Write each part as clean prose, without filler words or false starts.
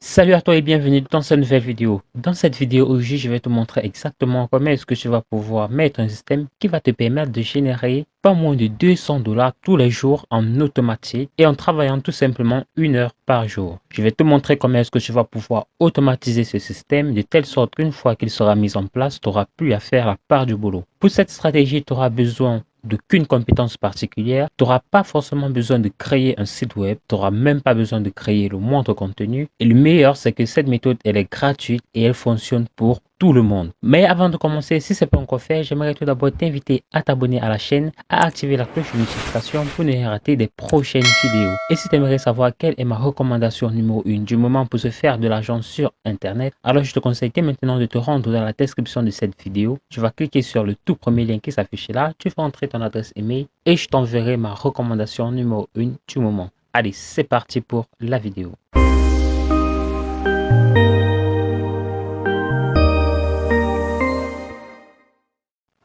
Salut à toi et bienvenue dans cette nouvelle vidéo. Dans cette vidéo aujourd'hui, je vais te montrer exactement comment est-ce que tu vas pouvoir mettre un système qui va te permettre de générer pas moins de 200 dollars tous les jours en automatique et en travaillant tout simplement 1 heure par jour. Je vais te montrer comment est-ce que tu vas pouvoir automatiser ce système de telle sorte qu'une fois qu'il sera mis en place, tu n'auras plus à faire la part du boulot. Pour cette stratégie, tu auras besoin d'aucune compétence particulière. Tu n'auras pas forcément besoin de créer un site web. Tu n'auras même pas besoin de créer le moindre contenu. Et le meilleur, c'est que cette méthode, elle est gratuite et elle fonctionne pour tout le monde. Mais avant de commencer, si ce n'est pas encore fait, j'aimerais tout d'abord t'inviter à t'abonner à la chaîne, à activer la cloche de notification pour ne rien rater des prochaines vidéos. Et si tu aimerais savoir quelle est ma recommandation numéro 1 du moment pour se faire de l'argent sur Internet, alors je te conseille dès maintenant de te rendre dans la description de cette vidéo. Tu vas cliquer sur le tout premier lien qui s'affiche là, tu vas entrer ton adresse email et je t'enverrai ma recommandation numéro 1 du moment. Allez, c'est parti pour la vidéo.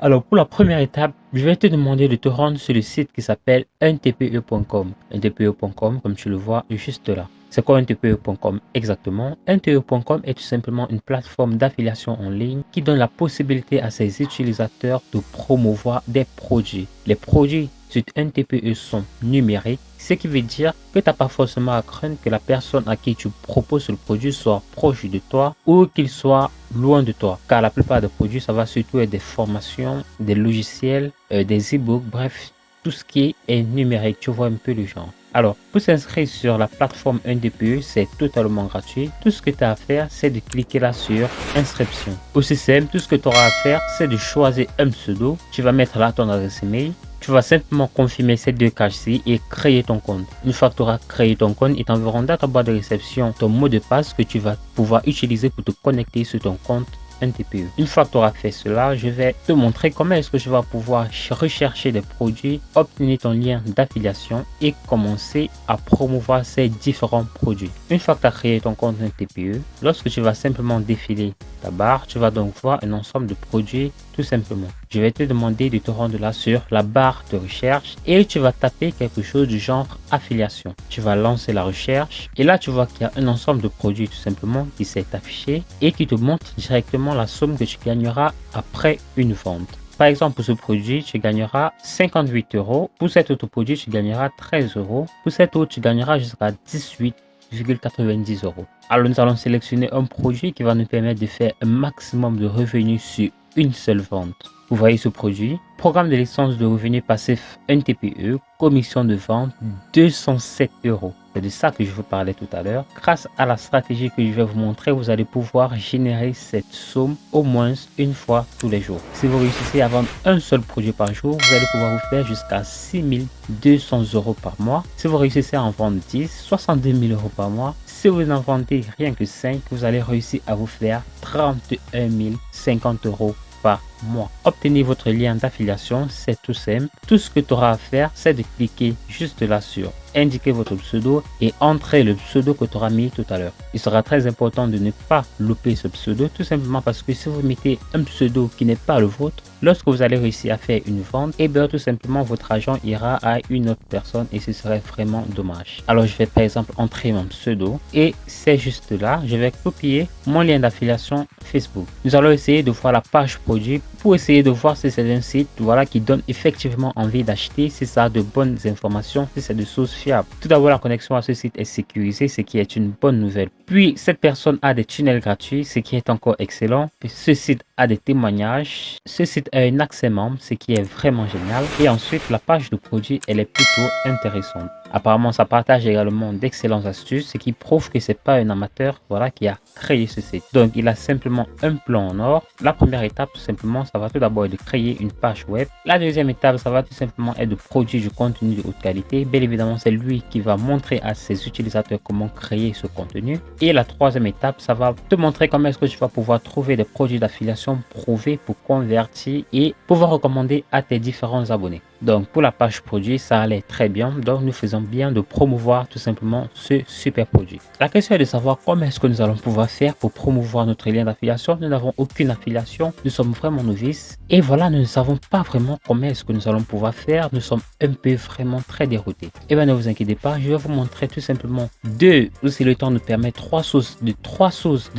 Alors, pour la première étape, je vais te demander de te rendre sur le site qui s'appelle untpe.com. Untpe.com, comme tu le vois juste là. C'est quoi untpe.com exactement? Untpe.com est tout simplement une plateforme d'affiliation en ligne qui donne la possibilité à ses utilisateurs de promouvoir des produits. Les produits sur untpe sont numériques, ce qui veut dire que tu n'as pas forcément à craindre que la personne à qui tu proposes le produit soit proche de toi ou qu'il soit loin de toi. Car la plupart des produits, ça va surtout être des formations, des logiciels, des e-books, bref, tout ce qui est numérique. Tu vois un peu le genre. Alors, pour s'inscrire sur la plateforme UNDPE, c'est totalement gratuit. Tout ce que tu as à faire, c'est de cliquer là sur inscription. Aussi simple, tout ce que tu auras à faire, c'est de choisir un pseudo. Tu vas mettre là ton adresse email. Tu vas simplement confirmer ces deux cases-ci et créer ton compte. Une fois que tu auras créé ton compte, ils t'enverront dans ta boîte de réception ton mot de passe que tu vas pouvoir utiliser pour te connecter sur ton compte UNDPE. Une fois que tu auras fait cela, je vais te montrer comment est-ce que tu vas pouvoir rechercher des produits, obtenir ton lien d'affiliation et commencer à promouvoir ces différents produits. Une fois que tu as créé ton compte UNDPE, lorsque tu vas simplement défiler ta barre, tu vas donc voir un ensemble de produits tout simplement. Je vais te demander de te rendre là sur la barre de recherche et tu vas taper quelque chose du genre affiliation. Tu vas lancer la recherche et là tu vois qu'il y a un ensemble de produits tout simplement qui s'est affiché et qui te montre directement la somme que tu gagneras après une vente. Par exemple, pour ce produit, tu gagneras 58 euros. Pour cet autre produit, tu gagneras 13 euros. Pour cet autre, tu gagneras jusqu'à 18,90 euros. Alors, nous allons sélectionner un produit qui va nous permettre de faire un maximum de revenus sur une seule vente. Vous voyez ce produit, programme de licence de revenus passifs NTPE, commission de vente 207 euros. C'est de ça que je vous parlais tout à l'heure. Grâce à la stratégie que je vais vous montrer, vous allez pouvoir générer cette somme au moins une fois tous les jours. Si vous réussissez à vendre un seul produit par jour, vous allez pouvoir vous faire jusqu'à 6200 euros par mois. Si vous réussissez à en vendre 10, 62 000 euros par mois. Si vous en vendez rien que 5, vous allez réussir à vous faire 31 050 euros par mois. Obtenir votre lien d'affiliation, c'est tout simple. Tout ce que tu auras à faire, c'est de cliquer juste là sur indiquer votre pseudo et entrer le pseudo que tu auras mis tout à l'heure. Il sera très important de ne pas louper ce pseudo, tout simplement parce que si vous mettez un pseudo qui n'est pas le vôtre, lorsque vous allez réussir à faire une vente, et bien tout simplement votre argent ira à une autre personne et ce serait vraiment dommage. Alors je vais par exemple entrer mon pseudo et c'est juste là, je vais copier mon lien d'affiliation Facebook. Nous allons essayer de voir la page produit pour essayer de voir si c'est un site voilà, qui donne effectivement envie d'acheter, si ça a de bonnes informations, si c'est de sources fiables. Tout d'abord, la connexion à ce site est sécurisée, ce qui est une bonne nouvelle. Puis, cette personne a des tunnels gratuits, ce qui est encore excellent. Puis, ce site a des témoignages. Ce site a un accès membre, ce qui est vraiment génial. Et ensuite, la page de produit, elle est plutôt intéressante. Apparemment, ça partage également d'excellentes astuces, ce qui prouve que c'est pas un amateur voilà, qui a créé ce site. Donc, il a simplement un plan en or. La première étape, tout simplement, ça va tout d'abord être de créer une page web. La deuxième étape, ça va tout simplement être de produire du contenu de haute qualité. Bien évidemment, c'est lui qui va montrer à ses utilisateurs comment créer ce contenu. Et la troisième étape, ça va te montrer comment est-ce que tu vas pouvoir trouver des produits d'affiliation prouvés pour convertir et pouvoir recommander à tes différents abonnés. Donc pour la page produit, ça allait très bien. Donc nous faisons bien de promouvoir tout simplement ce super produit. La question est de savoir comment est-ce que nous allons pouvoir faire pour promouvoir notre lien d'affiliation. Nous n'avons aucune affiliation, nous sommes vraiment novices. Et voilà, nous ne savons pas vraiment comment est-ce que nous allons pouvoir faire. Nous sommes un peu vraiment très déroutés. Et bien ne vous inquiétez pas, je vais vous montrer tout simplement si le temps nous permet trois sources de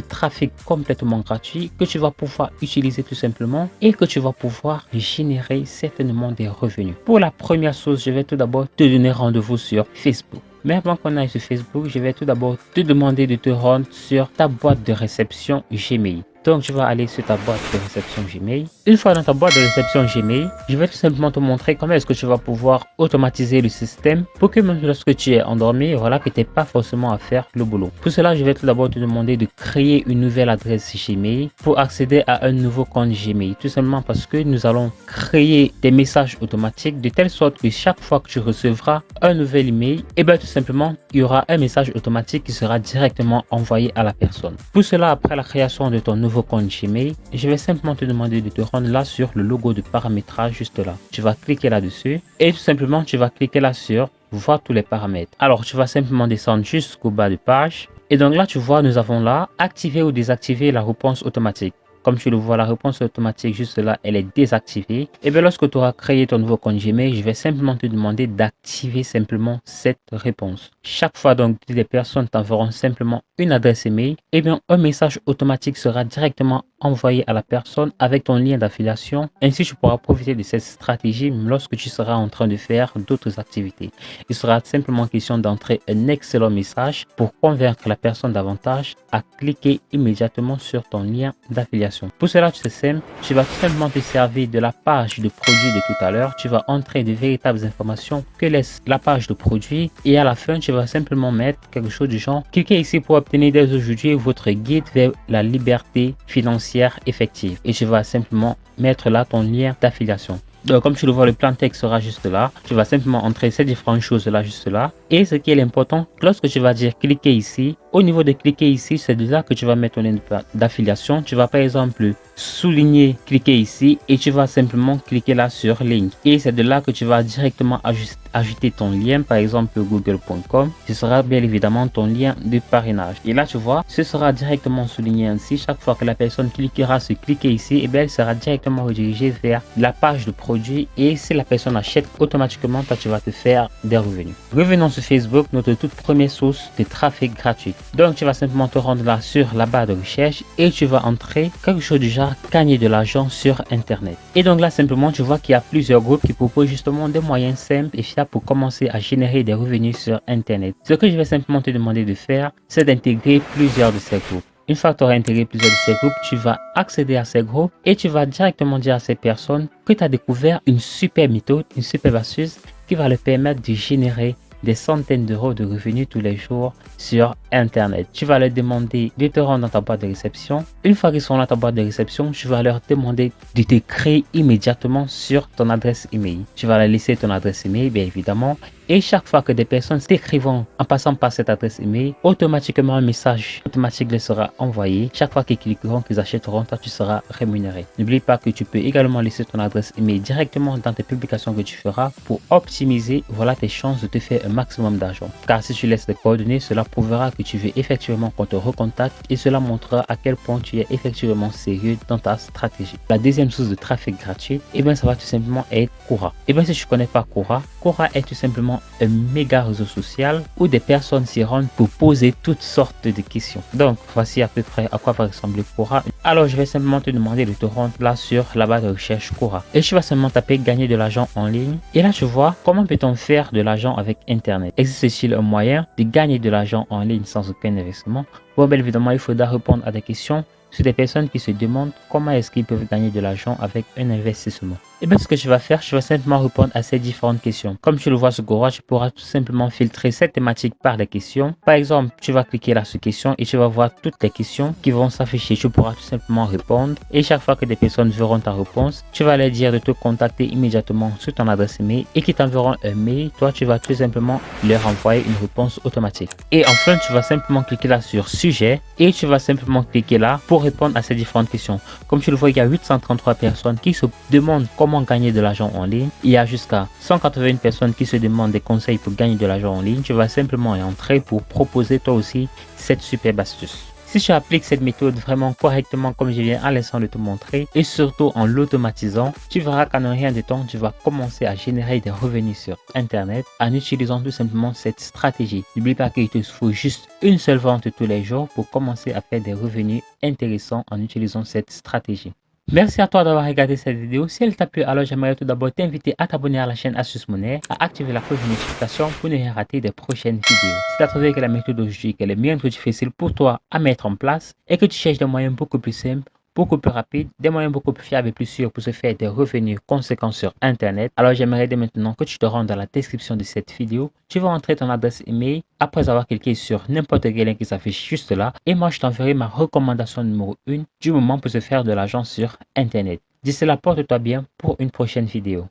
trafic complètement gratuits que tu vas pouvoir utiliser tout simplement et que tu vas pouvoir générer certainement des revenus. Pour la première source, je vais tout d'abord te donner rendez-vous sur Facebook. Mais avant qu'on aille sur Facebook, je vais tout d'abord te demander de te rendre sur ta boîte de réception Gmail. Donc, tu vas aller sur ta boîte de réception Gmail. Une fois dans ta boîte de réception Gmail, je vais tout simplement te montrer comment est-ce que tu vas pouvoir automatiser le système pour que même lorsque tu es endormi, voilà, que tu n'aies pas forcément à faire le boulot. Pour cela, je vais tout d'abord te demander de créer une nouvelle adresse Gmail pour accéder à un nouveau compte Gmail. Tout simplement parce que nous allons créer des messages automatiques de telle sorte que chaque fois que tu recevras un nouvel email, et bien tout simplement, il y aura un message automatique qui sera directement envoyé à la personne. Pour cela, après la création de ton nouveau compte Gmail, je vais simplement te demander de te rendre là sur le logo de paramétrage juste là. Tu vas cliquer là-dessus et tout simplement, tu vas cliquer là sur voir tous les paramètres. Alors, tu vas simplement descendre jusqu'au bas de page. Et donc là, tu vois, nous avons là activer ou désactiver la réponse automatique. Comme tu le vois, la réponse automatique juste là, elle est désactivée. Et bien lorsque tu auras créé ton nouveau compte Gmail, je vais simplement te demander d'activer simplement cette réponse. Chaque fois donc les personnes t'enverront simplement une adresse email, et bien un message automatique sera directement envoyé à la personne avec ton lien d'affiliation. Ainsi, tu pourras profiter de cette stratégie lorsque tu seras en train de faire d'autres activités. Il sera simplement question d'entrer un excellent message pour convaincre la personne davantage à cliquer immédiatement sur ton lien d'affiliation. Pour cela, c'est simple, tu vas tout simplement te servir de la page de produit de tout à l'heure. Tu vas entrer de véritables informations que laisse la page de produit et à la fin, tu vas simplement mettre quelque chose du genre cliquez ici pour obtenir dès aujourd'hui votre guide vers la liberté financière effective et tu vas simplement mettre là ton lien d'affiliation. Donc, comme tu le vois, le plan de texte sera juste là. Tu vas simplement entrer ces différentes choses là, juste là. Et ce qui est important, lorsque tu vas dire cliquer ici, au niveau de cliquer ici, c'est de là que tu vas mettre ton lien d'affiliation. Tu vas par exemple souligner, cliquer ici et tu vas simplement cliquer là sur link. Et c'est de là que tu vas directement ajouter ton lien, par exemple google.com. Ce sera bien évidemment ton lien de parrainage. Et là, tu vois, ce sera directement souligné ainsi. Chaque fois que la personne cliquera sur cliquer ici, et bien elle sera directement redirigée vers la page de produit. Et si la personne achète automatiquement, toi, tu vas te faire des revenus. Revenons sur Facebook, notre toute première source de trafic gratuit. Donc, tu vas simplement te rendre là sur la barre de recherche et tu vas entrer quelque chose du genre gagner de l'argent sur Internet. Et donc là, simplement, tu vois qu'il y a plusieurs groupes qui proposent justement des moyens simples et fiables pour commencer à générer des revenus sur Internet. Ce que je vais simplement te demander de faire, c'est d'intégrer plusieurs de ces groupes. Une fois que tu auras intégré plusieurs de ces groupes, tu vas accéder à ces groupes et tu vas directement dire à ces personnes que tu as découvert une super méthode, une super astuce qui va leur permettre de générer des centaines d'euros de revenus tous les jours sur Internet. Tu vas leur demander de te rendre dans ta boîte de réception. Une fois qu'ils sont dans ta boîte de réception, tu vas leur demander de te créer immédiatement sur ton adresse email. Tu vas leur laisser ton adresse email, bien évidemment. Et chaque fois que des personnes t'écrivont en passant par cette adresse email, automatiquement un message automatique leur sera envoyé. Chaque fois qu'ils cliqueront, qu'ils achèteront, toi tu seras rémunéré. N'oublie pas que tu peux également laisser ton adresse email directement dans tes publications que tu feras pour optimiser tes chances de te faire un maximum d'argent. Car si tu laisses les coordonnées, cela prouvera que tu veux effectivement qu'on te recontacte et cela montrera à quel point tu es effectivement sérieux dans ta stratégie. La deuxième source de trafic gratuit, ça va tout simplement être Quora. Si tu connais pas Quora, Quora est tout simplement un méga réseau social où des personnes s'y rendent pour poser toutes sortes de questions. Donc, voici à peu près à quoi va ressembler Quora. Alors, je vais simplement te demander de te rendre là sur la barre de recherche Quora. Et tu vas simplement taper gagner de l'argent en ligne. Et là, tu vois comment peut-on faire de l'argent avec Internet. Existe-t-il un moyen de gagner de l'argent en ligne sans aucun investissement? Bon, bien évidemment, il faudra répondre à des questions sur des personnes qui se demandent comment est-ce qu'ils peuvent gagner de l'argent avec un investissement. Ce que tu vas faire, tu vas simplement répondre à ces différentes questions. Comme tu le vois sur Quora, tu pourras tout simplement filtrer cette thématique par les questions. Par exemple, tu vas cliquer là sur questions et tu vas voir toutes les questions qui vont s'afficher. Tu pourras tout simplement répondre et chaque fois que des personnes verront ta réponse, tu vas leur dire de te contacter immédiatement sur ton adresse email et qu'ils t'enverront un mail. Toi, tu vas tout simplement leur envoyer une réponse automatique. Et enfin, tu vas simplement cliquer là sur sujet et tu vas simplement cliquer là pour répondre à ces différentes questions. Comme tu le vois, il y a 833 personnes qui se demandent comment comment gagner de l'argent en ligne. Il y a jusqu'à 181 personnes qui se demandent des conseils pour gagner de l'argent en ligne. Tu vas simplement y entrer pour proposer toi aussi cette superbe astuce. Si tu appliques cette méthode vraiment correctement comme je viens à l'instant de te montrer et surtout en l'automatisant, tu verras qu'en rien de temps, tu vas commencer à générer des revenus sur Internet en utilisant tout simplement cette stratégie. N'oublie pas qu'il te faut juste une seule vente tous les jours pour commencer à faire des revenus intéressants en utilisant cette stratégie. Merci à toi d'avoir regardé cette vidéo. Si elle t'a plu, alors j'aimerais tout d'abord t'inviter à t'abonner à la chaîne Astuce Monnaie, à activer la cloche de notification pour ne rien rater des prochaines vidéos. Si tu as trouvé que la méthode d'aujourd'hui est bien trop difficile pour toi à mettre en place et que tu cherches des moyens beaucoup plus simples, beaucoup plus rapides, des moyens beaucoup plus fiables et plus sûrs pour se faire des revenus conséquents sur Internet, alors j'aimerais dès maintenant que tu te rendes dans la description de cette vidéo. Tu vas entrer ton adresse email après avoir cliqué sur n'importe quel lien qui s'affiche juste là et moi je t'enverrai ma recommandation numéro 1 du moment pour se faire de l'argent sur Internet. D'ici là, porte-toi bien pour une prochaine vidéo.